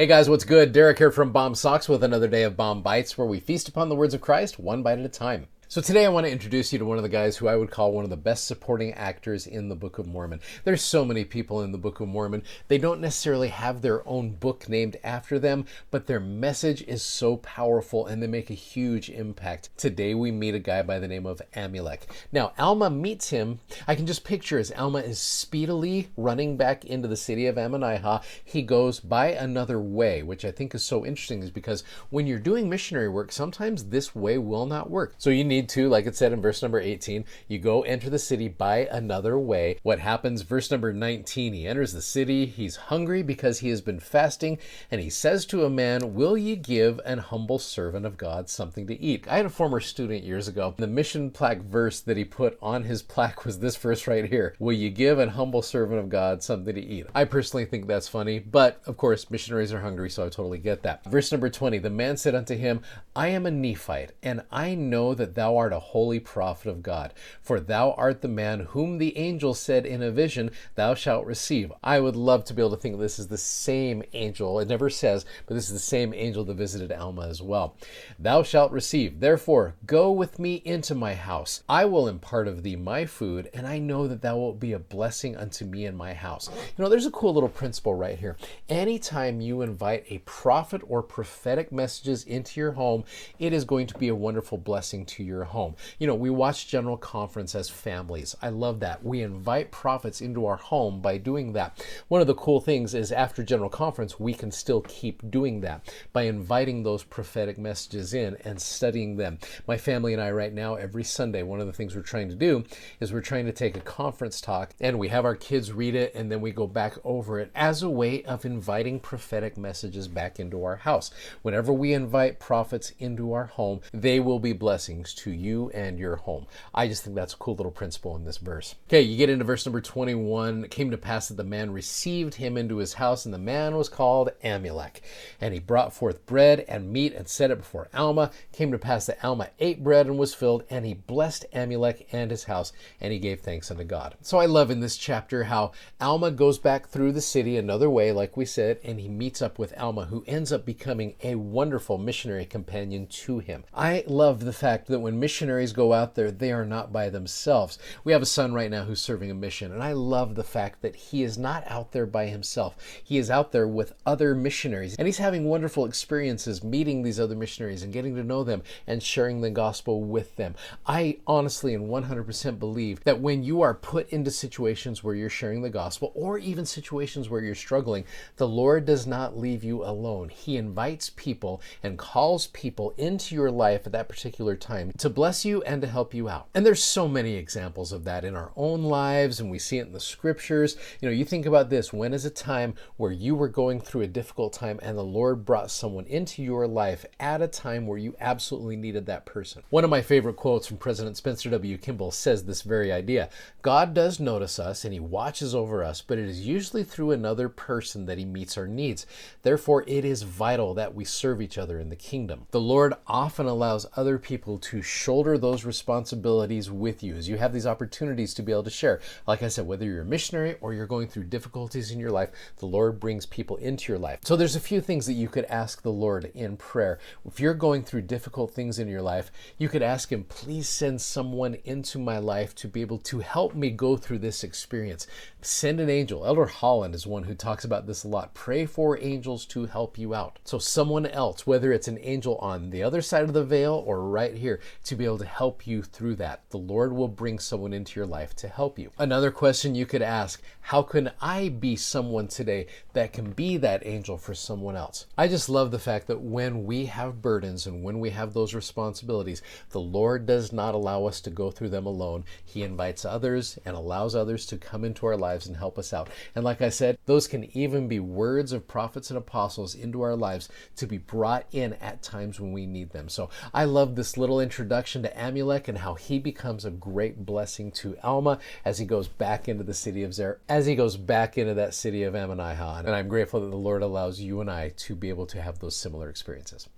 Hey guys, what's good? Derek here from Bomb Socks with another day of Bomb Bites, where we feast upon the words of Christ one bite at a time. So today I want to introduce you to one of the guys who I would call one of the best supporting actors in the Book of Mormon. There's so many people in the Book of Mormon. They don't necessarily have their own book named after them, but their message is so powerful and they make a huge impact. Today we meet a guy by the name of Amulek. Now Alma meets him. I can just picture as Alma is speedily running back into the city of Ammonihah, he goes by another way, which I think is so interesting is because when you're doing missionary work, sometimes this way will not work. So you need to, like it said in verse number 18, you go enter the city by another way. What happens? Verse number 19, he enters the city. He's hungry because he has been fasting, and he says to a man, "Will ye give an humble servant of God something to eat?" I had a former student years ago. The mission plaque verse that he put on his plaque was this verse right here. "Will you give an humble servant of God something to eat?" I personally think that's funny, but of course missionaries are hungry, so I totally get that. Verse number 20, the man said unto him, "I am a Nephite, and I know that thou art a holy prophet of God, for thou art the man whom the angel said in a vision, thou shalt receive." I would love to be able to think this is the same angel. It never says, but this is the same angel that visited Alma as well. "Thou shalt receive. Therefore, go with me into my house. I will impart of thee my food, and I know that thou wilt be a blessing unto me and my house." You know, there's a cool little principle right here. Anytime you invite a prophet or prophetic messages into your home, it is going to be a wonderful blessing to your home. You know, we watch General Conference as families. I love that. We invite prophets into our home by doing that. One of the cool things is after General Conference, we can still keep doing that by inviting those prophetic messages in and studying them. My family and I right now, every Sunday, one of the things we're trying to do is we're trying to take a conference talk and we have our kids read it and then we go back over it as a way of inviting prophetic messages back into our house. Whenever we invite prophets into our home, they will be blessings to you and your home. I just think that's a cool little principle in this verse. Okay, you get into verse number 21. "It came to pass that the man received him into his house, and the man was called Amulek. And he brought forth bread and meat and set it before Alma. It came to pass that Alma ate bread and was filled, and he blessed Amulek and his house, and he gave thanks unto God." So I love in this chapter how Alma goes back through the city another way, like we said, and he meets up with Alma, who ends up becoming a wonderful missionary companion to him. I love the fact that when missionaries go out there, they are not by themselves. We have a son right now who's serving a mission, and I love the fact that he is not out there by himself. He is out there with other missionaries, and he's having wonderful experiences meeting these other missionaries and getting to know them and sharing the gospel with them. I honestly and 100% believe that when you are put into situations where you're sharing the gospel, or even situations where you're struggling, the Lord does not leave you alone. He invites people and calls people into your life at that particular time to bless you and to help you out. And there's so many examples of that in our own lives, and we see it in the scriptures. You know, you think about this. When is a time where you were going through a difficult time and the Lord brought someone into your life at a time where you absolutely needed that person? One of my favorite quotes from President Spencer W. Kimball says this very idea. "God does notice us and he watches over us, but it is usually through another person that he meets our needs. Therefore, it is vital that we serve each other in the kingdom." The Lord often allows other people to shoulder those responsibilities with you as you have these opportunities to be able to share. Like I said, whether you're a missionary or you're going through difficulties in your life, the Lord brings people into your life. So there's a few things that you could ask the Lord in prayer. If you're going through difficult things in your life, you could ask him, "Please send someone into my life to be able to help me go through this experience." Send an angel. Elder Holland is one who talks about this a lot. Pray for angels to help you out. So someone else, whether it's an angel on the other side of the veil or right here, to be able to help you through that. The Lord will bring someone into your life to help you. Another question you could ask, how can I be someone today that can be that angel for someone else? I just love the fact that when we have burdens and when we have those responsibilities, the Lord does not allow us to go through them alone. He invites others and allows others to come into our lives and help us out. And like I said, those can even be words of prophets and apostles into our lives to be brought in at times when we need them. So I love this little introduction to Amulek and how he becomes a great blessing to Alma as he goes back into the city of as he goes back into that city of Ammonihah. And I'm grateful that the Lord allows you and I to be able to have those similar experiences.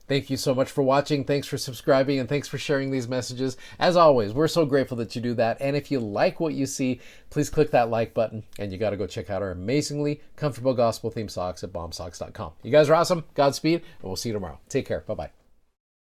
Thank you so much for watching. Thanks for subscribing, and thanks for sharing these messages. As always, we're so grateful that you do that. And if you like what you see, please click that like button. And you got to go check out our amazingly comfortable gospel theme socks at bombsocks.com. You guys are awesome. Godspeed, and we'll see you tomorrow. Take care. Bye-bye.